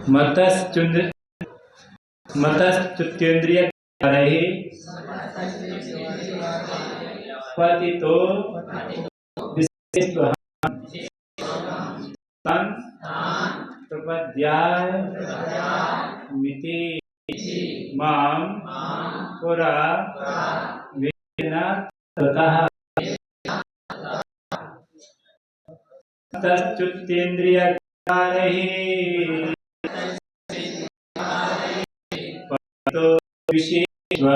मतस्तुत्येन्द्रिय रहे पतितो विशेषः तन प्रपद्याय मिति मां पुरा वेदना ततः मतस्तुत्येन्द्रिय रहे पतितो विशेषः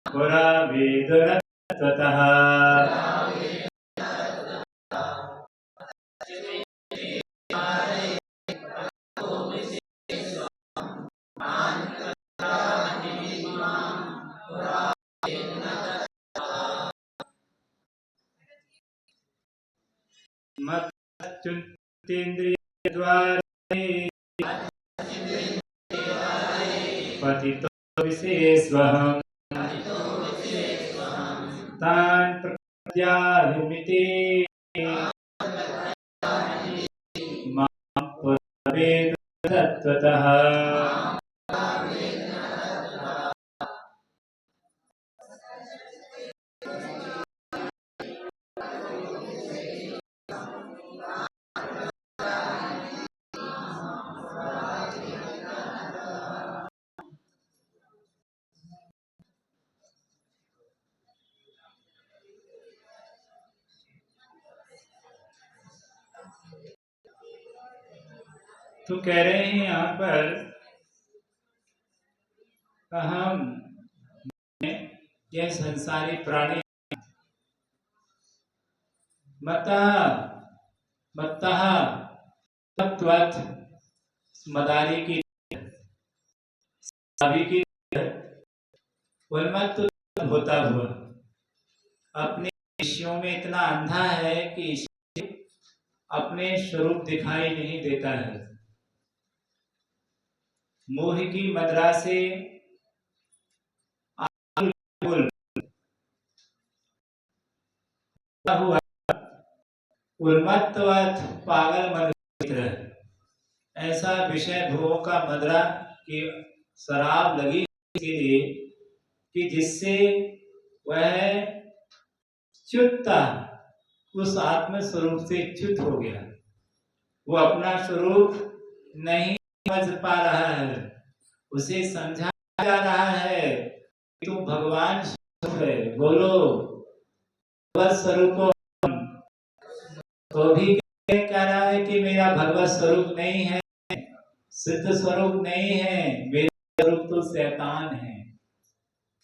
पुरा वेदना ततः मतस्तुत्येन्द्रिय द्वारे पतितो विशेषः तान् प्रपद्यामिति मां पुरा वेदना ततः तो कह रहे हैं यहाँ पर हम यह संसारी प्राणी मत्तः तत्वत् मदारी की सभी की उन्मत्त होता हुआ अपने विषयों में इतना अंधा है कि अपने स्वरूप दिखाई नहीं देता है। मोह की मदिरा से हुआ उन्मत्तवत पागल मित्र ऐसा विषय भोगों का मदिरा की शराब लगी इसके लिए कि जिससे वह च्युतता उस आत्म स्वरूप से च्युत हो गया। वो अपना स्वरूप नहीं समझ पा रहा है। उसे समझाया जा रहा है कि तुम भगवान स्वरूप है, बोलो भगवत स्वरूप। तो भी कह रहा है कि मेरा भगवत स्वरूप नहीं है, सिद्ध स्वरूप नहीं है, मेरा स्वरूप तो शैतान है।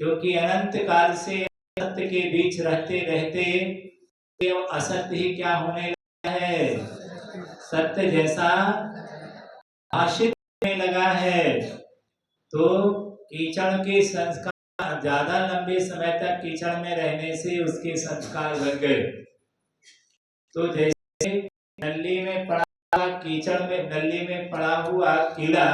क्योंकि अनंत काल से सत्य के बीच रहते रहते असत्य ही क्या होने लगा है, सत्य जैसा भाषित होने लगा है। तो कीचड़ के संस्कार ज्यादा लंबे समय तक कीचड़ में रहने से उसके संस्कार बन गए। तो जैसे नली में पड़ा कीचड़ में नली में पड़ा हुआ कीड़ा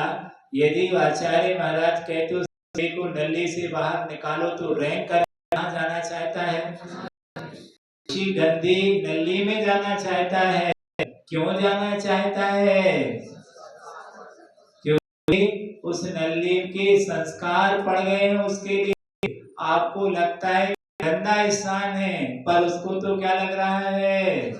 यदि आचार्य महाराज कहते को नली से बाहर निकालो तो रैंक कर कहाँ जाना चाहता है, उसी गंदी नली में जाना चाहता है। क्यों जाना चाहता है? क्योंकि उस नली के संस्कार पड़ गए हैं उसके लिए। आपको लगता है गंदा स्थान है, पर उसको तो क्या लग रहा है,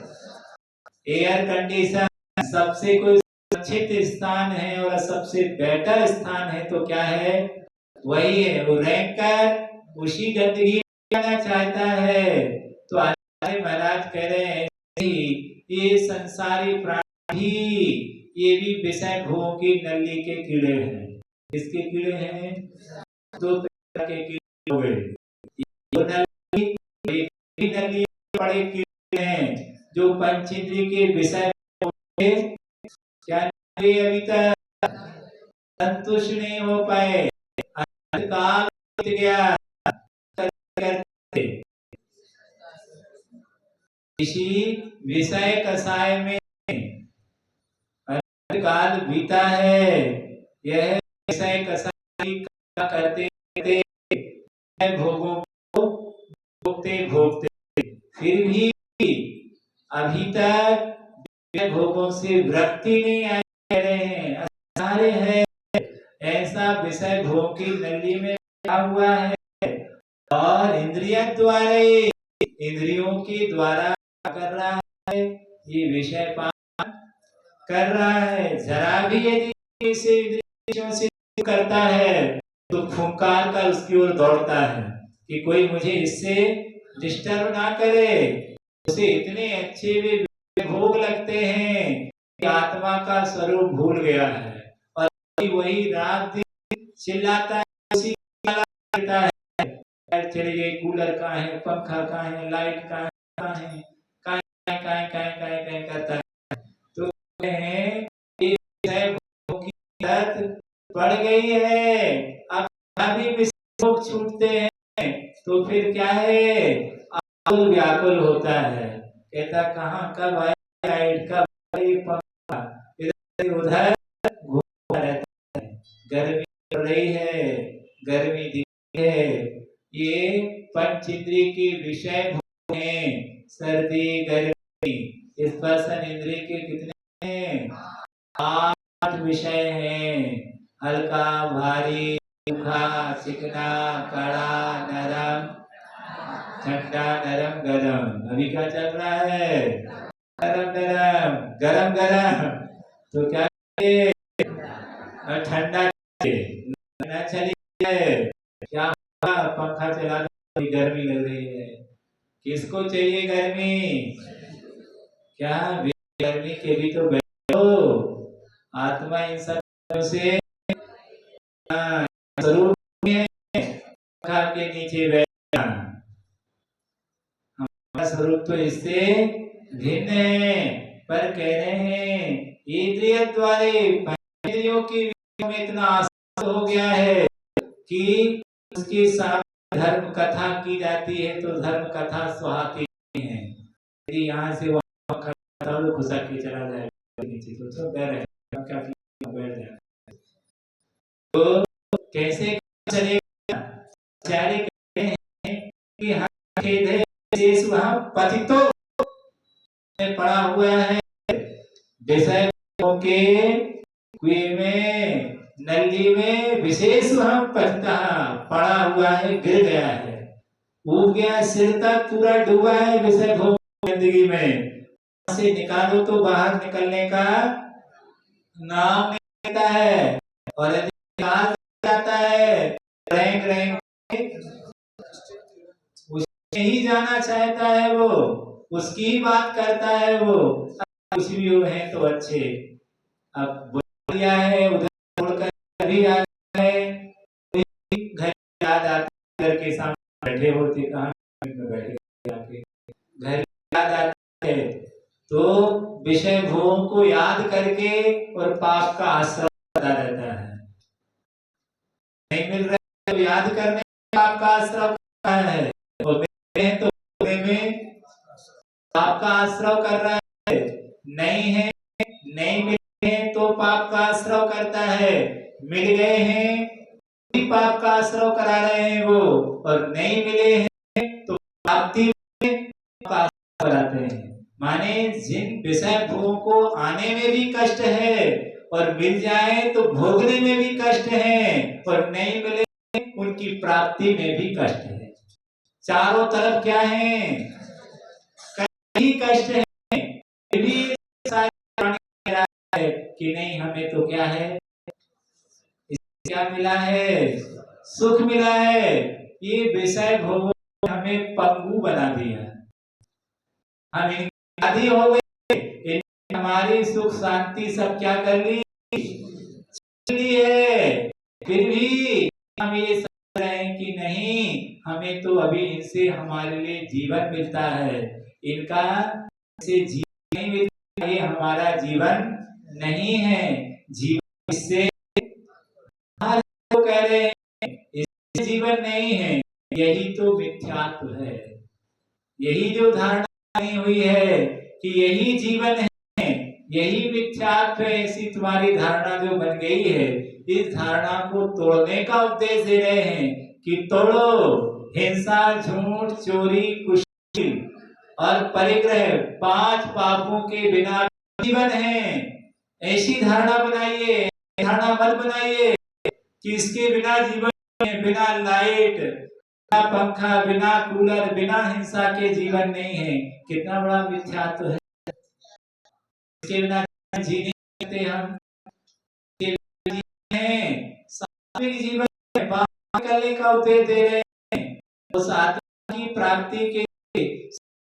एयर कंडीशन सबसे कोई सुरक्षित स्थान है और सबसे बेटर स्थान है तो क्या है, वही है। वो रैंक कर उसी गंदगी करना चाहता है। तो आचार्य महाराज कह रहे हैं ये संसारी प्राणी ये भी विषय भोग की नली के कीड़े हैं। किसके कीड़े हैं? दो प्रकार के कीड़े हो गए, नली बड़े कीड़े हैं जो पंचेंद्रिय के विषय क्या अभी तक संतुष्ट नहीं हो पाए, काल बीत गया। इसी विषय कसाय में काल बीता है। यह विषय कसाय करते भोगों को भोगते भोगते फिर भी अभी तक भोगों से वृत्ति नहीं आई रहे हैं, सारे है ऐसा विषय भोग की नली में लगा हुआ है और इंद्रिय द्वारा इंद्रियों के द्वारा कर रहा है, ये विषय पान कर रहा है। जरा भी यदि इसे इंद्रियों से करता है तो फुंकार कर उसकी ओर दौड़ता है कि कोई मुझे इससे डिस्टर्ब ना करे। उसे इतने अच्छे भी भोग लगते हैं कि आत्मा का स्वरूप भूल गया है और वही रात दिन चिल्लाता है, उसी देता है, चले गए, कूलर का है, पंखा का है, लाइट का है, करता है। तो बढ़ गई है, अब भी छूटते हैं तो फिर क्या है, आकुल व्याकुल होता है, कहता कहाँ कब आए, कब पंखा, इधर उधर घूमता रहता है। गर्मी पड़ रही है, गर्मी दिख है, ये पंच इंद्रिय के विषय हैं, सर्दी गर्मी, स्पर्शन इंद्रिय के कितने हैं, 8 विषय हैं, हल्का भारी, सूखा चिकना कड़ा नरम ठंडा नरम गरम। अभी क्या चल रहा है, गरम गरम गरम गरम, तो क्या ठंडा चलिए, क्या पंखा चला दो, गर्मी लग रही है, किसको चाहिए गर्मी, क्या गर्मी के भी तो बैठो, आत्मा इन सब से स्वरूप में पंखा के नीचे बैठा, हमारा स्वरूप तो इससे भिन्न है, पर कह रहे हैं इंद्रिय द्वारा इंद्रियों की में इतना आसक्त हो गया है कि उसके साथ धर्म कथा की जाती है तो धर्म कथा सुहाती है, यदि यहाँ से वहाँ घुसा के चला जाए नीचे तो डर है, बैठ जाए तो कैसे चलेगा, चारे कहते हैं कि हाँ खेद है, शेष वहाँ पतितों में पड़ा हुआ है, विषय के कुएं में नली में विशेष वहाँ पतिता पड़ा हुआ है, गिर गया है, उब गया, सिर तक पूरा डूबा है विषय भोग जिंदगी में, से निकालो तो बाहर निकलने का नाम नहीं लेता है, और यदि निकाल जाता है रैंक रैंक उसमें ही जाना चाहता है, वो उसकी ही बात करता है, वो कुछ भी है तो अच्छे, अब बोल दिया है उधर छोड़कर भी आ है, घर याद आते, घर के सामने बैठे होते, कहाँ बैठे जाके घर याद आते है तो विषय भोग को याद करके और पाप का आश्रय बता रहता है, नहीं मिल रहा है तो याद करने पाप का आश्रय है, और तो में पाप का आश्रय कर रहा है, नहीं है नहीं मिले हैं तो पाप का आश्रय करता है, मिल गए हैं पाप का आश्रय करा रहे हैं वो, और नहीं मिले हैं तो प्राप्ति का आश्रय कराते हैं। माने जिन विषय भोगों को आने में भी कष्ट है और मिल जाए तो भोगने में भी कष्ट है, और नहीं मिले उनकी प्राप्ति में भी कष्ट है, चारों तरफ क्या है, कहीं कष्ट है, भी है कि नहीं, हमें तो क्या है, क्या मिला है, सुख मिला है, ये विषय भोग हमें पंगु बना दिया, हम आदि हो गए, हमारी सुख शांति सब क्या कर ली है, फिर भी हम ये समझ रहे हैं कि नहीं, हमें तो अभी इनसे हमारे लिए जीवन मिलता है, इनका से जीवन नहीं मिलता, ये हमारा जीवन नहीं है, जीवन इससे कह रहे हैं इससे जीवन नहीं है, यही तो मिथ्यात्व है, यही जो धारणा बनी हुई है कि यही जीवन है, यही मिथ्यात्व है, ऐसी तुम्हारी धारणा जो बन गई है, इस धारणा को तोड़ने का उपदेश दे रहे हैं कि तोड़ो हिंसा, झूठ, चोरी, कुशील और परिग्रह, 5 पापों के बिना जीवन है। ऐसी धारणा बनाइए, धारणा मत बनाइए कि इसके बिना जीवन है, बिना लाइट, बिना पंखा, बिना कूलर, बिना हिंसा के जीवन नहीं है। कितना बड़ा मिथ्यात्व है। इसके बिना जी नहीं सकते हम। सात्विक जीवन करने का उपदेश दे रहे हैं। उस आत्मा की प्राप्ति के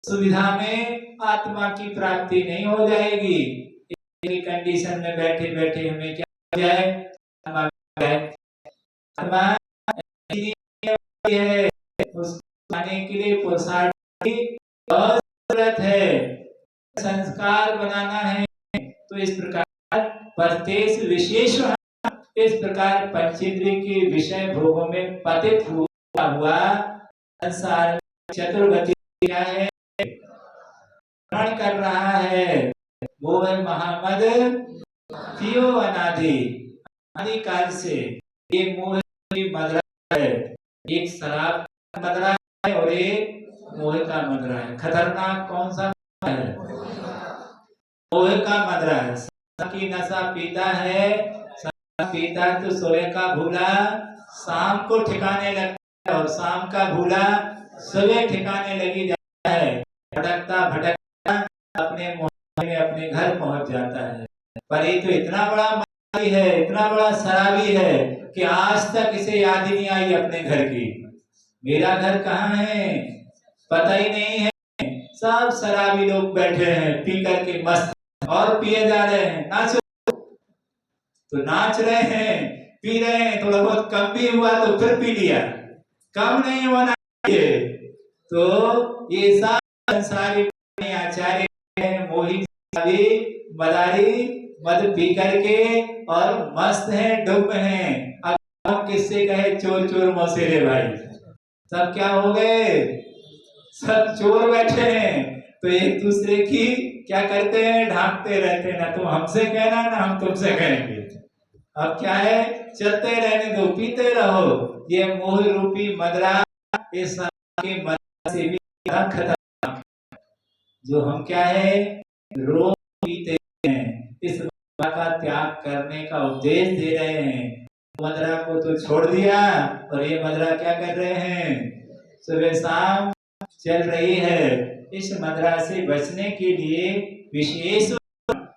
सुविधा में आत्मा की प्राप्ति नहीं हो जाएगी। इस कंडीशन में बैठे बैठे हमें क्या हो जाए, आत्मा है, उसको पाने के लिए पुरुषार्थ की जरूरत है, संस्कार बनाना है। तो इस प्रकार प्रत्येक विशेष इस प्रकार पंचेंद्रिय के विषय भोगों में पतित हुआ संसार चतुर्गति क्या है, भ्रमण कर रहा है। वो है महामद पियो अनादि, आदिकाल से ये मोह की मदरा है। एक शराब का मदरा है और एक मोह का मदरा है। खतरनाक कौन सा है? मोह का मदरा है। की नशा पीता है, पीता तो सोए का भूला शाम को ठिकाने लगता है और शाम का भूला सुबह ठिकाने लगी जाता है। भटकता भटकता अपने मोहल्ले में अपने घर पहुंच जाता है। पर ये तो इतना बड़ा माली है, इतना बड़ा शराबी है कि आज तक इसे याद ही नहीं आई अपने घर की। मेरा घर कहाँ है पता ही नहीं है। सब शराबी लोग बैठे हैं पी करके मस्त, और पिए जा रहे हैं। नाचो तो नाच रहे हैं, पी रहे हैं, थोड़ा बहुत कम भी हुआ तो फिर पी लिया, कम नहीं होना चाहिए। तो ये सब संसारी आचार्य मोही मदारी मद पी करके और मस्त है, डुब है। अब हम किससे कहे चोर चोर मौसेरे भाई, सब क्या हो गए, सब चोर बैठे हैं। तो एक दूसरे की क्या करते हैं, ढांकते रहते हैं। ना तुम हमसे कहना ना हम तुमसे कहेंगे। अब क्या है, चलते रहने दो, पीते रहो। ये मोह रूपी मदरा इस के मदरा से भी खतरनाक, जो हम क्या है रोज पीते हैं। इस मदरा का त्याग करने का उपदेश दे रहे हैं। मदरा को तो छोड़ दिया और ये मदरा क्या कर रहे हैं, सुबह शाम चल रही है। इस मदरा से बचने के लिए विशेष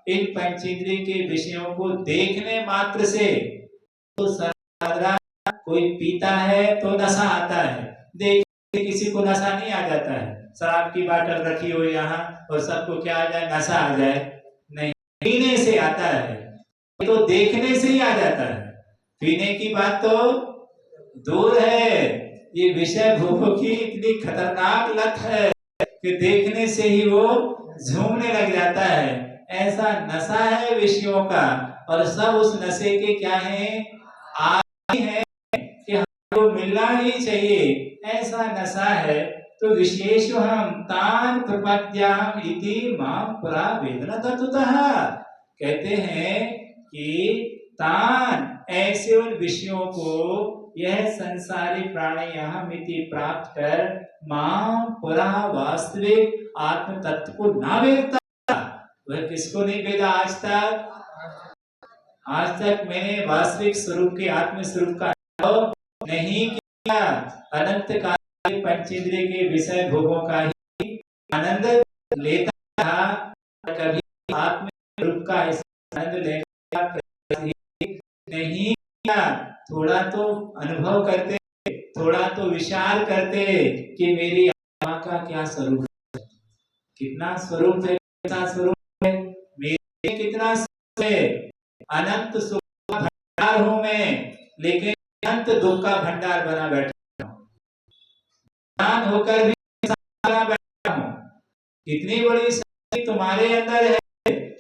इन पंचेंद्रिय के विषयों को देखने मात्र से तो मदरा कोई पीता है तो नशा आता है, देख किसी को नशा नहीं आ जाता है। शराब की बाटल रखी हो यहाँ और सबको क्या आ जाए, नशा आ जाए, नहीं, पीने से आता है। तो देखने से ही आ जाता है, पीने की बात तो दूर है। ये विषय भोगों की इतनी खतरनाक लत है कि देखने से ही वो झूमने लग जाता है। ऐसा नशा है विषयों का, और सब उस नशे के क्या है, आदि है कि हमको मिलना ही चाहिए, ऐसा नशा है। तो विशेष हम तान प्रपद्याम इति माम परा वेदना तत्वतः, कहते हैं कि तान ऐसे उन विषयों को यह संसारी प्राणी यहाँ मिति प्राप्त कर माम पुरा वास्तविक आत्म तत्व को ना वेदता। वह किसको नहीं वेदा आज तक? आज तक मैंने वास्तविक स्वरूप के आत्म स्वरूप का अनुभव नहीं किया। अनंत काल के पंचेंद्रिय के विषय भोगों का ही आनंद लेता था, कभी आत्म स्वरूप का आनंद लेने नहीं किया। थोड़ा तो अनुभव करते, थोड़ा तो विचार करते कि मेरी आत्मा का क्या स्वरूप है, कितना स्वरूप है, कितना स्वरूप है, मेरे कितना स्वरूप है। अनंत सुख का भंडार हूं मैं, लेकिन अनंत दुख का भंडार बना बैठा हूं, ज्ञान होकर भी बना बैठा हूं। कितनी बड़ी शक्ति तुम्हारे अंदर है,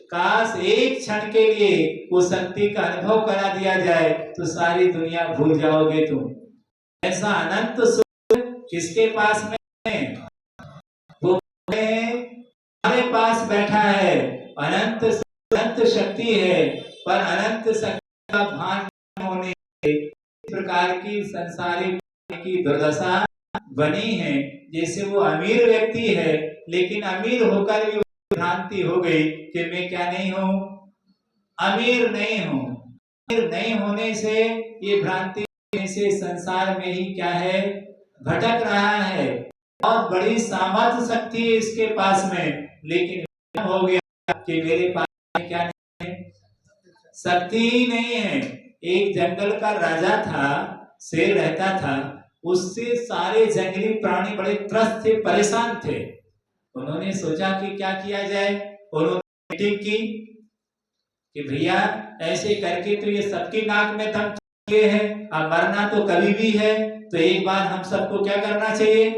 काश एक क्षण के लिए उस शक्ति का अनुभव करा दिया जाए तो सारी दुनिया भूल जाओगे तुम। ऐसा अनंत सुख किसके पास में है, वो हमारे पास बैठा है। अनंत अनंत शक्ति है, पर अनंत शक्ति का भान होने इस प्रकार की संसारिक की दुर्दशा बनी है। जैसे वो अमीर व्यक्ति है, लेकिन अमीर होकर भी भ्रांति हो गई कि मैं क्या नहीं हूँ, अमीर नहीं हूँ। अमीर नहीं होने से ये भ्रांति से संसार में ही क्या है, भटक रहा है। बहुत बड़ी सामर्थ्य शक्ति है इसके पास में, लेकिन हो गया कि मेरे पास क्या नहीं है, शक्ति ही नहीं है। एक जंगल का राजा था, शेर रहता था, उससे सारे जंगली प्राणी बड़े त्रस्त थे, परेशान थे। उन्होंने सोचा कि क्या किया जाए। उन्होंने मीटिंग की कि भैया ऐसे करके तो ये सबकी नाक में दम चुके हैं, अब मरना तो कभी भी है, तो एक बार हम सबको क्या करना चाहिए,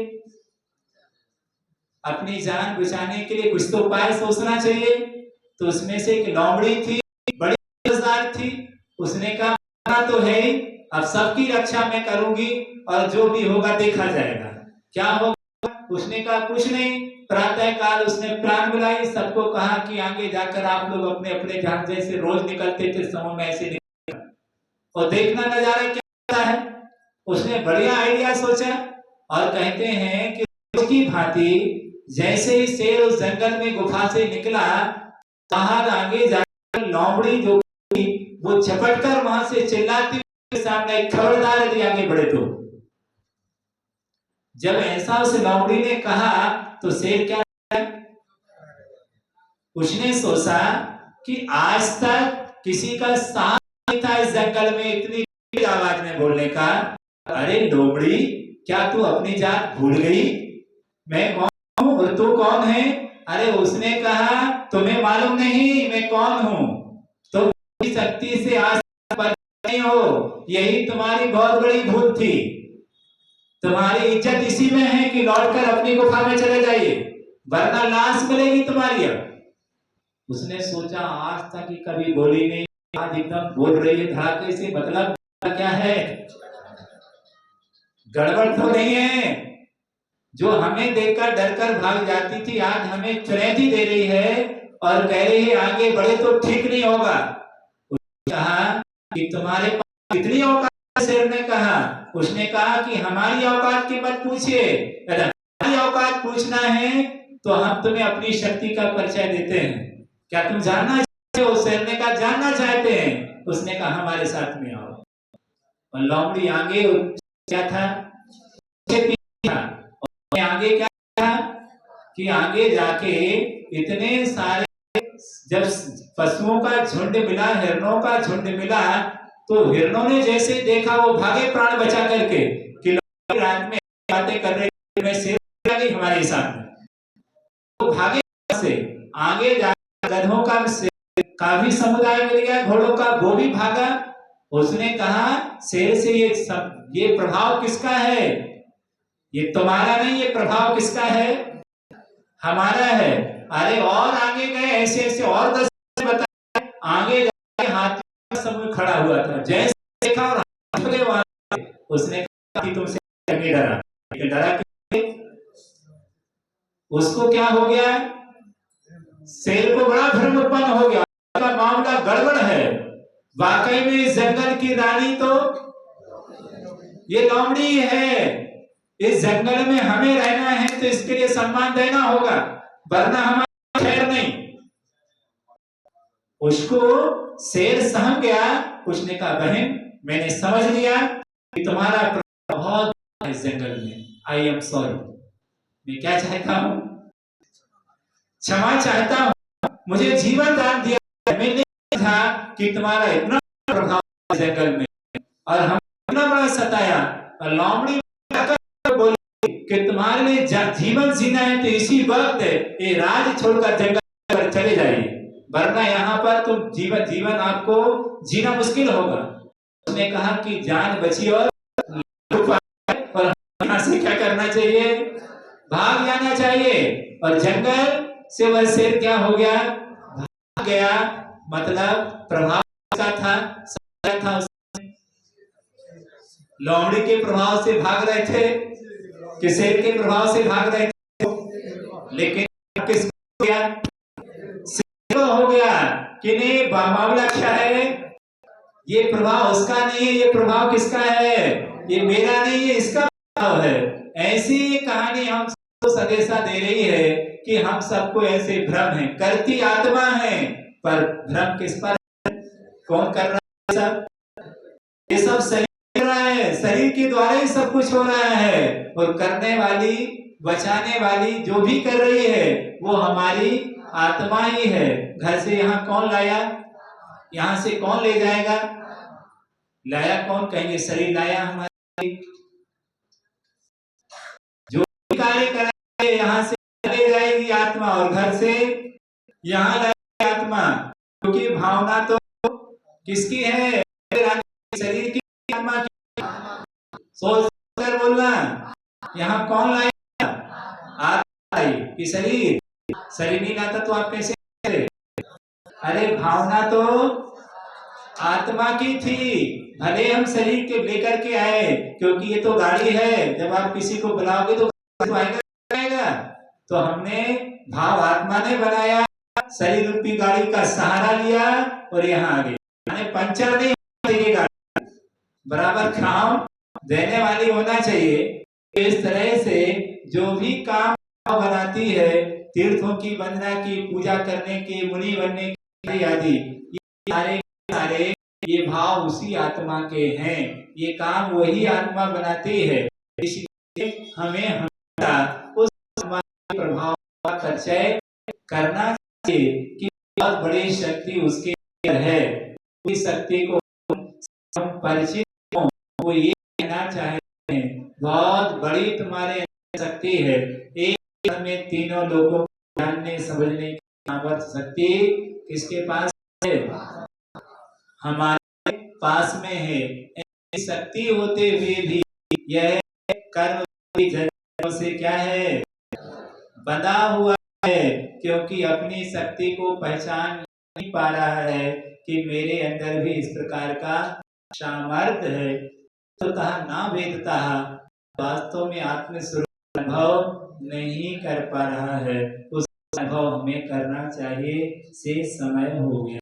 अपनी जान बचाने के लिए कुछ तो उपाय सोचना चाहिए। तो उसमें से एक लोमड़ी थी, बड़ी समझदार थी। उसने कहा मरना तो है ही, अब सबकी रक्षा मैं करूंगी और जो भी होगा देखा जाएगा क्या होगा। उसने कहा कुछ नहीं। प्रातः काल उसने प्लान बुलाई, सबको कहा कि आगे जाकर आप लोग अपने अपने जहां जैसे रोज निकलते थे समूह में ऐसे निकलना और देखना नजारा क्या होता है। उसने बढ़िया आइडिया सोचा और कहते हैं कि रोज की भांति जैसे ही शेर उस जंगल में गुफा से निकला, बाहर आगे जाकर लोमड़ी जो वो झपट कर वहां से चिल्लाती हुई सामने, खबरदार यदि आगे बढ़े तो। जब ऐसा उस लोमड़ी ने कहा तो शेर क्या, उसने सोचा कि आज तक किसी का साथ नहीं था इस जंगल में इतनी आवाज में बोलने का। अरे लोमड़ी, क्या तू अपनी जात भूल गई? मैं कौन हूं और तू कौन है? अरे उसने कहा तुम्हें मालूम नहीं मैं कौन हूं, तो शक्ति से आज पर नहीं हो, यही तुम्हारी बहुत बड़ी भूल थी। तुम्हारी इज्जत इसी में है कि लौटकर अपनी गुफा में चले जाइए, वरना लाश मिलेगी तुम्हारी। अब उसने सोचा आज तक ही कभी बोली नहीं, आज एकदम बोल रही है धड़ाके से, मतलब क्या है, गड़बड़ तो नहीं है। जो हमें देखकर डरकर भाग जाती थी आज हमें चुनौती दे रही है और कह रही है आगे बढ़े तो ठीक नहीं होगा। कहा कि तुम्हारे पास कितनी औकात? शेर ने कहा, उसने कहा कि हमारी औकात की मत पूछिए, अगर हमारी औकात पूछना है तो हम तुम्हें अपनी शक्ति का परिचय देते हैं, क्या तुम जानना चाहते हो? शेर ने कहा जानना चाहते हैं। उसने कहा हमारे साथ में आओ। और लोमड़ी आगे क्या था, आगे क्या था कि आगे जाके इतने सारे जब पशुओं का झुंड मिला, हिरणों का झुंड मिला, तो हिरणों ने जैसे देखा वो भागे प्राण बचा करके कि रात में बातें कर रहे शेर आ गई हमारे साथ में, तो भागे से आगे जाकर गधों का भी समुदाय मिल गया, घोड़ों का, वो भी भागा। उसने कहा शेर से ये प्रभाव किसका है? ये तुम्हारा नहीं, ये प्रभाव किसका है? हमारा है। अरे और आगे गए, ऐसे ऐसे और 10 बताए, आगे जाके हाथी का समूह खड़ा हुआ था, जैसे देखा और उसने कहा कि तुमसे नहीं डरा, लेकिन डरा कि उसको क्या हो गया, शेर को बड़ा भ्रम उत्पन्न हो गया, का मामला गड़बड़ है, वाकई में इस जंगल की रानी तो ये लोमड़ी है। इस जंगल में हमें रहना है तो इसके लिए सम्मान देना होगा, वरना हमारा खैर नहीं। उसको शेर सहम गया। उसने कहा बहन मैंने समझ लिया कि तुम्हारा बहुत है इस जंगल में, आई एम सॉरी। मैं क्या चाहता हूं, क्षमा चाहता हूं, मुझे जीवन दान दिया, मैं नहीं था कि तुम्हारा इतना प्रभाव जंगल में और हम इतना बड़ा सताया। और लोमड़ी बोली कि तुम्हारे लिए जीवन जीना है तो इसी वक्त ये राज छोड़कर जंगल पर चले जाइए, वरना यहाँ पर तुम जीवन आपको जीना मुश्किल होगा। उसने कहा कि जान बची और यहाँ से क्या करना चाहिए, भाग जाना चाहिए। और जंगल से वह शेर क्या हो गया, भाग गया। मतलब प्रभाव का था लोमड़ी के प्रभाव से भाग रहे थे कि शेर के प्रभाव से भाग रहे थे, लेकिन किस गया, शेर हो गया कि नहीं। मामला क्या है, ये प्रभाव उसका नहीं है, ये प्रभाव किसका है, ये मेरा नहीं है, इसका भाव है। ऐसी कहानी हम सबको संदेशा दे रही है कि हम सबको ऐसे भ्रम है, करती आत्मा है, पर भ्रम किस पर? कौन कर रहा है सब? ये सब शरीर कर रहा है, शरीर के द्वारा ही सब कुछ हो रहा है। और करने वाली, बचाने वाली जो भी कर रही है वो हमारी आत्मा ही है। घर से यहाँ कौन लाया? यहाँ से कौन ले जाएगा? लाया कौन? कहेंगे शरीर लाया हमारे। जो भी कार्य कराएंगे यहाँ से ले जाएगी आत्मा, और घर से यहाँ लाएगी आत्मा। क्योंकि भावना तो किसकी है? शरीर की, आत्मा की। सोच कर बोलना, यहाँ कौन लाएगा? आत्मा लाई कि शरीर? शरीर नहीं लाता तो आप कैसे करें? अरे भावना तो आत्मा की थी, भले हम शरीर के लेकर के आए, क्योंकि ये तो गाड़ी है, जब आप किसी को बुलाओगे तो आएगा। तो हमने भाव आत्मा ने बनाया, शरीर रूपी गाड़ी का सहारा लिया और यहाँ आ गए। पंचर नहीं होगी गाड़ी, बराबर काम देने वाली होना चाहिए। इस तरह से जो भी काम बनाती है, तीर्थों की वंदना की, पूजा करने की, मुनि बनने की आदि, ये सारे ये भाव उसी आत्मा के हैं। ये काम वही आत्मा बनाती है। इसलिए हमें हमेशा उस आत्मा के प्रभाव का परिचय करना चाहिए कि बहुत बड़ी शक्ति उसके अंदर है। उस शक्ति को हम परिचित हों, वो ये कहना चाहते हैं बहुत बड़ी तुम्हारे अंदर शक्ति है। एक में तीनों लोगों को जानने समझने की सामर्थ्य शक्ति किसके पास है? हमारे पास में है। ऐसी शक्ति होते हुए भी यह कर्म से क्या है? बंधा हुआ है, क्योंकि अपनी शक्ति को पहचान नहीं पा रहा है कि मेरे अंदर भी इस प्रकार का सामर्थ्य है। तो कहा ना वेदता, वास्तव में आत्मस्वरूप अनुभव नहीं कर पा रहा है। उस अनुभव हमें करना चाहिए। से समय हो गया।